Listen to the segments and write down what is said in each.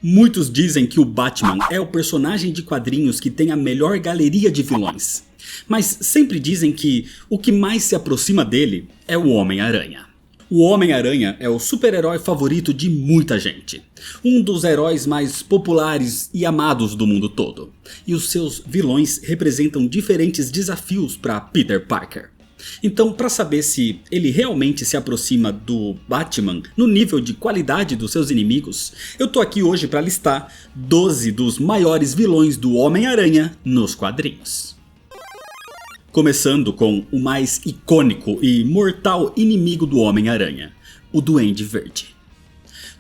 Muitos dizem que o Batman é o personagem de quadrinhos que tem a melhor galeria de vilões. Mas sempre dizem que o que mais se aproxima dele é o Homem-Aranha. O Homem-Aranha é o super-herói favorito de muita gente. Um dos heróis mais populares e amados do mundo todo. E os seus vilões representam diferentes desafios para Peter Parker. Então, para saber se ele realmente se aproxima do Batman no nível de qualidade dos seus inimigos, eu tô aqui hoje para listar 12 dos maiores vilões do Homem-Aranha nos quadrinhos. Começando com o mais icônico e mortal inimigo do Homem-Aranha, o Duende Verde.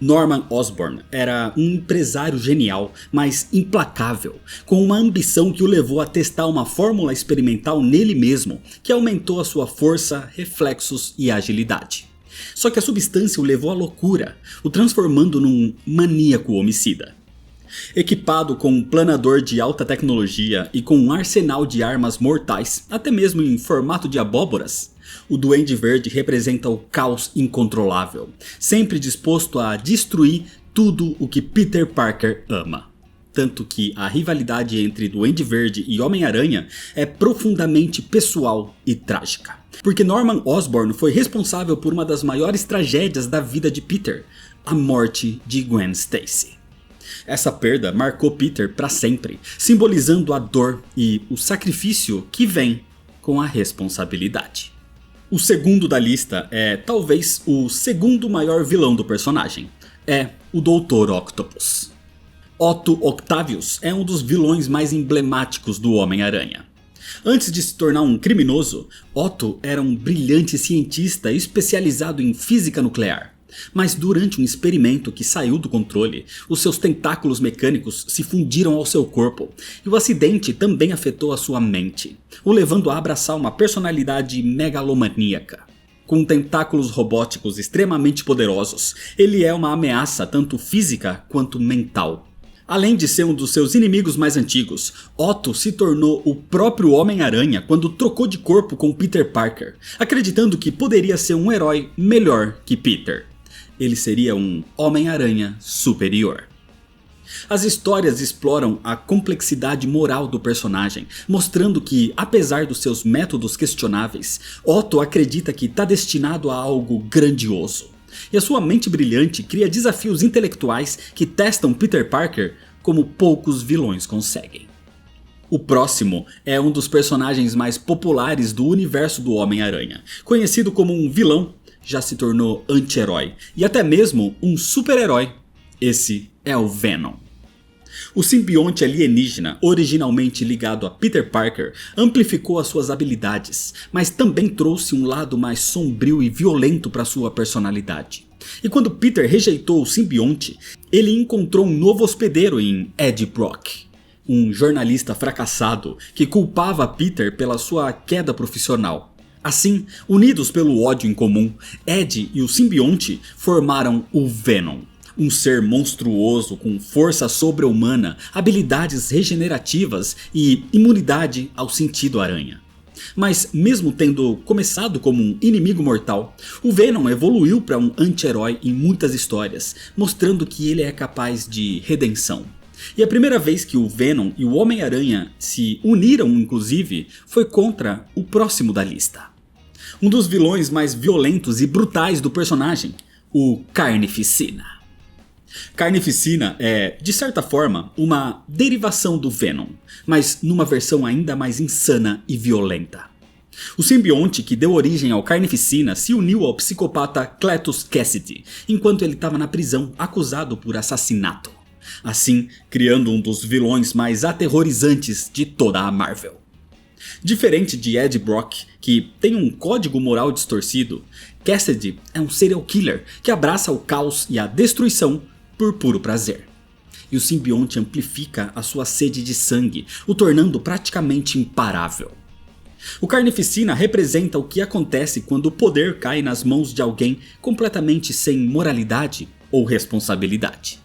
Norman Osborn era um empresário genial, mas implacável, com uma ambição que o levou a testar uma fórmula experimental nele mesmo, que aumentou a sua força, reflexos e agilidade. Só que a substância o levou à loucura, o transformando num maníaco homicida. Equipado com um planador de alta tecnologia e com um arsenal de armas mortais, até mesmo em formato de abóboras, o Duende Verde representa o caos incontrolável, sempre disposto a destruir tudo o que Peter Parker ama. Tanto que a rivalidade entre Duende Verde e Homem-Aranha é profundamente pessoal e trágica. Porque Norman Osborn foi responsável por uma das maiores tragédias da vida de Peter, a morte de Gwen Stacy. Essa perda marcou Peter para sempre, simbolizando a dor e o sacrifício que vem com a responsabilidade. O segundo da lista é talvez o segundo maior vilão do personagem, é o Dr. Octopus. Otto Octavius é um dos vilões mais emblemáticos do Homem-Aranha. Antes de se tornar um criminoso, Otto era um brilhante cientista especializado em física nuclear. Mas durante um experimento que saiu do controle, os seus tentáculos mecânicos se fundiram ao seu corpo, e o acidente também afetou a sua mente, o levando a abraçar uma personalidade megalomaníaca. Com tentáculos robóticos extremamente poderosos, ele é uma ameaça tanto física quanto mental. Além de ser um dos seus inimigos mais antigos, Otto se tornou o próprio Homem-Aranha quando trocou de corpo com Peter Parker, acreditando que poderia ser um herói melhor que Peter. Ele seria um Homem-Aranha superior. As histórias exploram a complexidade moral do personagem, mostrando que, apesar dos seus métodos questionáveis, Otto acredita que está destinado a algo grandioso. E a sua mente brilhante cria desafios intelectuais que testam Peter Parker como poucos vilões conseguem. O próximo é um dos personagens mais populares do universo do Homem-Aranha, conhecido como um vilão, já se tornou anti-herói e até mesmo um super-herói. Esse é o Venom. O simbionte alienígena, originalmente ligado a Peter Parker, amplificou as suas habilidades, mas também trouxe um lado mais sombrio e violento para sua personalidade. E quando Peter rejeitou o simbionte, ele encontrou um novo hospedeiro em Ed Brock, um jornalista fracassado que culpava Peter pela sua queda profissional. Assim, unidos pelo ódio em comum, Ed e o simbionte formaram o Venom. Um ser monstruoso com força sobre-humana, habilidades regenerativas e imunidade ao sentido aranha. Mas mesmo tendo começado como um inimigo mortal, o Venom evoluiu para um anti-herói em muitas histórias, mostrando que ele é capaz de redenção. E a primeira vez que o Venom e o Homem-Aranha se uniram, inclusive, foi contra o próximo da lista. Um dos vilões mais violentos e brutais do personagem, o Carnificina. Carnificina é, de certa forma, uma derivação do Venom, mas numa versão ainda mais insana e violenta. O simbionte que deu origem ao Carnificina se uniu ao psicopata Cletus Cassidy, enquanto ele estava na prisão acusado por assassinato. Assim, criando um dos vilões mais aterrorizantes de toda a Marvel. Diferente de Ed Brock, que tem um código moral distorcido, Cassidy é um serial killer que abraça o caos e a destruição por puro prazer. E o simbionte amplifica a sua sede de sangue, o tornando praticamente imparável. O Carnificina representa o que acontece quando o poder cai nas mãos de alguém completamente sem moralidade ou responsabilidade.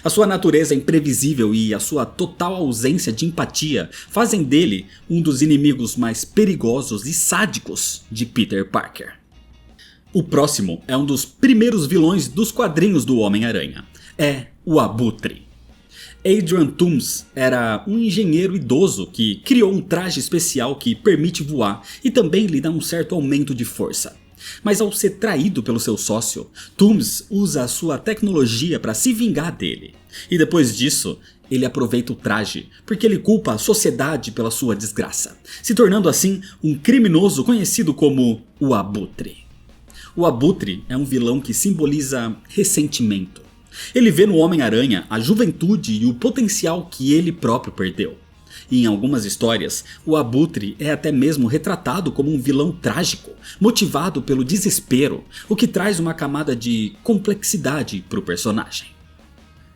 A sua natureza imprevisível e a sua total ausência de empatia fazem dele um dos inimigos mais perigosos e sádicos de Peter Parker. O próximo é um dos primeiros vilões dos quadrinhos do Homem-Aranha. é o Abutre. Adrian Toomes era um engenheiro idoso que criou um traje especial que permite voar e também lhe dá um certo aumento de força. Mas ao ser traído pelo seu sócio, Toomes usa a sua tecnologia para se vingar dele. E depois disso, ele aproveita o traje, porque ele culpa a sociedade pela sua desgraça, se tornando assim um criminoso conhecido como o Abutre. O Abutre é um vilão que simboliza ressentimento. Ele vê no Homem-Aranha a juventude e o potencial que ele próprio perdeu. E em algumas histórias, o Abutre é até mesmo retratado como um vilão trágico, motivado pelo desespero, o que traz uma camada de complexidade para o personagem.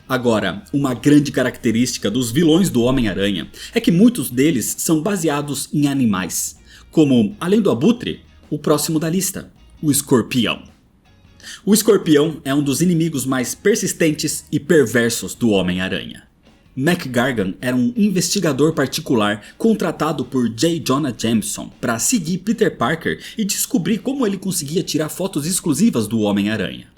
Agora, uma grande característica dos vilões do Homem-Aranha é que muitos deles são baseados em animais, como, além do Abutre, o próximo da lista, o Escorpião. O Escorpião é um dos inimigos mais persistentes e perversos do Homem-Aranha. Mac Gargan era um investigador particular contratado por J. Jonah Jameson para seguir Peter Parker e descobrir como ele conseguia tirar fotos exclusivas do Homem-Aranha.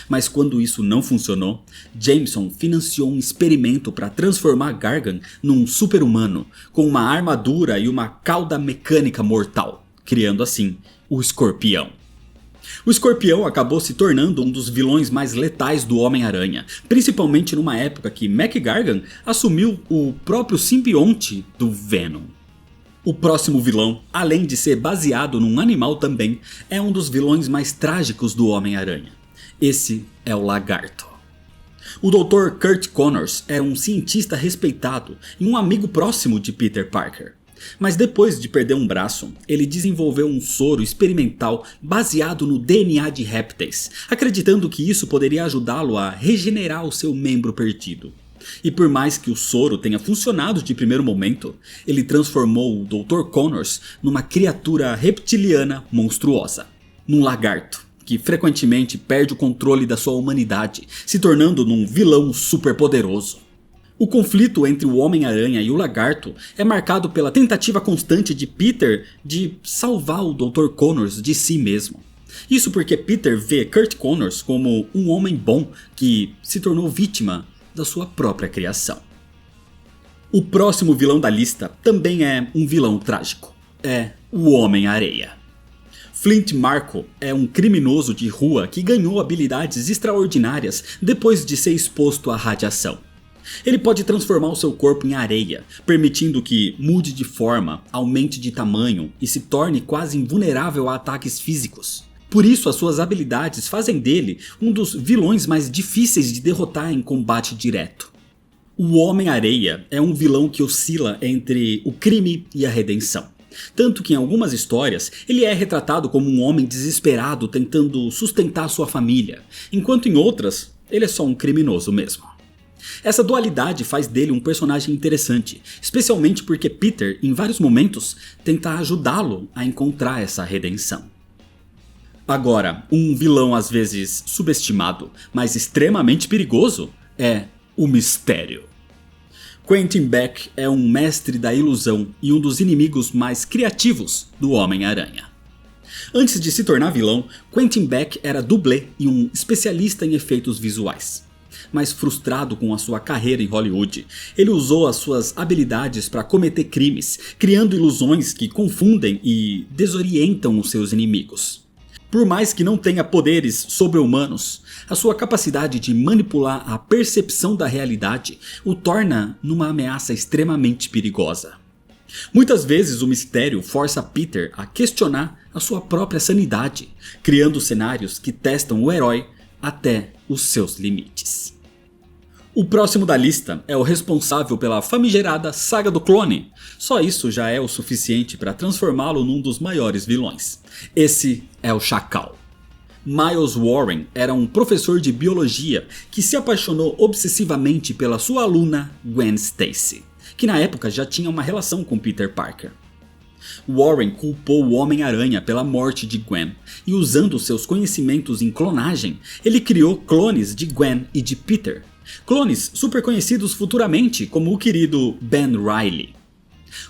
Mas quando isso não funcionou, Jameson financiou um experimento para transformar Gargan num super-humano com uma armadura e uma cauda mecânica mortal, criando assim o Escorpião. O Escorpião acabou se tornando um dos vilões mais letais do Homem-Aranha, principalmente numa época que Mac Gargan assumiu o próprio simbionte do Venom. O próximo vilão, além de ser baseado num animal também, é um dos vilões mais trágicos do Homem-Aranha. Esse é o Lagarto. O Dr. Curt Connors era um cientista respeitado e um amigo próximo de Peter Parker. Mas depois de perder um braço, ele desenvolveu um soro experimental baseado no DNA de répteis, acreditando que isso poderia ajudá-lo a regenerar o seu membro perdido. E por mais que o soro tenha funcionado de primeiro momento, ele transformou o Dr. Connors numa criatura reptiliana monstruosa, num lagarto, que frequentemente perde o controle da sua humanidade, se tornando num vilão superpoderoso. O conflito entre o Homem-Aranha e o Lagarto é marcado pela tentativa constante de Peter de salvar o Dr. Connors de si mesmo. Isso porque Peter vê Curt Connors como um homem bom que se tornou vítima da sua própria criação. O próximo vilão da lista também é um vilão trágico. É o Homem-Areia. Flint Marko é um criminoso de rua que ganhou habilidades extraordinárias depois de ser exposto à radiação. Ele pode transformar o seu corpo em areia, permitindo que mude de forma, aumente de tamanho e se torne quase invulnerável a ataques físicos. Por isso, as suas habilidades fazem dele um dos vilões mais difíceis de derrotar em combate direto. O Homem-Areia é um vilão que oscila entre o crime e a redenção. Tanto que em algumas histórias ele é retratado como um homem desesperado tentando sustentar sua família, enquanto em outras ele é só um criminoso mesmo. Essa dualidade faz dele um personagem interessante, especialmente porque Peter, em vários momentos, tenta ajudá-lo a encontrar essa redenção. Agora, um vilão às vezes subestimado, mas extremamente perigoso, é o Mistério. Quentin Beck é um mestre da ilusão e um dos inimigos mais criativos do Homem-Aranha. Antes de se tornar vilão, Quentin Beck era dublê e um especialista em efeitos visuais. Mas frustrado com a sua carreira em Hollywood, ele usou as suas habilidades para cometer crimes, criando ilusões que confundem e desorientam os seus inimigos. Por mais que não tenha poderes sobre-humanos, a sua capacidade de manipular a percepção da realidade o torna numa ameaça extremamente perigosa. Muitas vezes o Mistério força Peter a questionar a sua própria sanidade, criando cenários que testam o herói até os seus limites. O próximo da lista é o responsável pela famigerada Saga do Clone. Só isso já é o suficiente para transformá-lo num dos maiores vilões. Esse é o Chacal. Miles Warren era um professor de biologia que se apaixonou obsessivamente pela sua aluna Gwen Stacy, que na época já tinha uma relação com Peter Parker. Warren culpou o Homem-Aranha pela morte de Gwen e, usando seus conhecimentos em clonagem, ele criou clones de Gwen e de Peter. Clones super conhecidos futuramente como o querido Ben Reilly.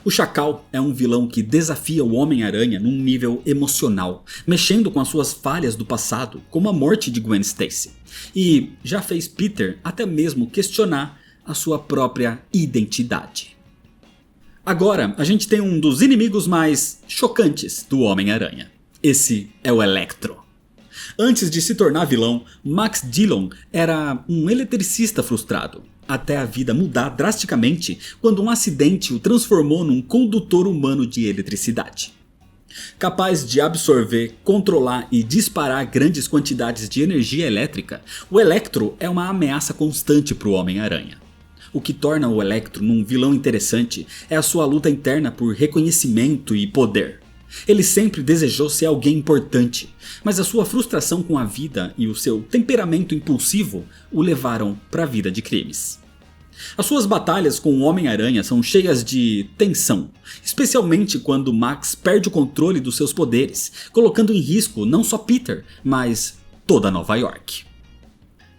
O Chacal é um vilão que desafia o Homem-Aranha num nível emocional, mexendo com as suas falhas do passado, como a morte de Gwen Stacy, e já fez Peter até mesmo questionar a sua própria identidade. Agora a gente tem um dos inimigos mais chocantes do Homem-Aranha. Esse é o Electro. Antes de se tornar vilão, Max Dillon era um eletricista frustrado, até a vida mudar drasticamente quando um acidente o transformou num condutor humano de eletricidade. Capaz de absorver, controlar e disparar grandes quantidades de energia elétrica, o Electro é uma ameaça constante para o Homem-Aranha. O que torna o Electro num vilão interessante é a sua luta interna por reconhecimento e poder. Ele sempre desejou ser alguém importante, mas a sua frustração com a vida e o seu temperamento impulsivo o levaram para a vida de crimes. As suas batalhas com o Homem-Aranha são cheias de tensão, especialmente quando Max perde o controle dos seus poderes, colocando em risco não só Peter, mas toda Nova York.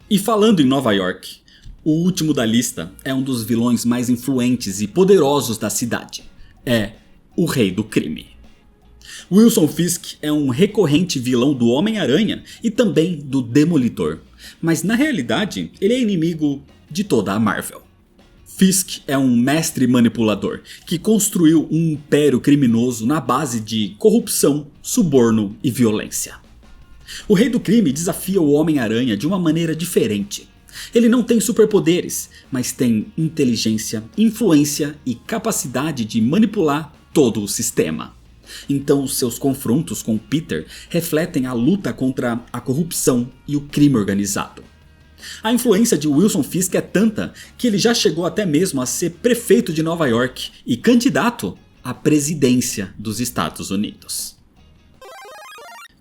E falando em Nova York, o último da lista é um dos vilões mais influentes e poderosos da cidade. É o Rei do Crime. Wilson Fisk é um recorrente vilão do Homem-Aranha e também do Demolidor, mas na realidade ele é inimigo de toda a Marvel. Fisk é um mestre manipulador que construiu um império criminoso na base de corrupção, suborno e violência. O Rei do Crime desafia o Homem-Aranha de uma maneira diferente. Ele não tem superpoderes, mas tem inteligência, influência e capacidade de manipular todo o sistema. Então seus confrontos com Peter refletem a luta contra a corrupção e o crime organizado. A influência de Wilson Fisk é tanta que ele já chegou até mesmo a ser prefeito de Nova York e candidato à presidência dos Estados Unidos.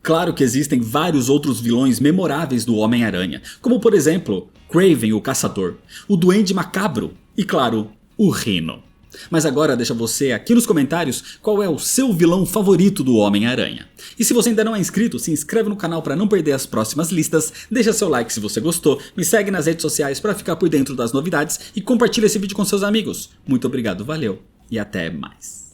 Claro que existem vários outros vilões memoráveis do Homem-Aranha, como por exemplo, Kraven o Caçador, o Duende Macabro e claro, o Rhino. Mas agora deixa você aqui nos comentários qual é o seu vilão favorito do Homem-Aranha. E se você ainda não é inscrito, se inscreve no canal para não perder as próximas listas, deixa seu like se você gostou, me segue nas redes sociais para ficar por dentro das novidades e compartilha esse vídeo com seus amigos. Muito obrigado, valeu e até mais.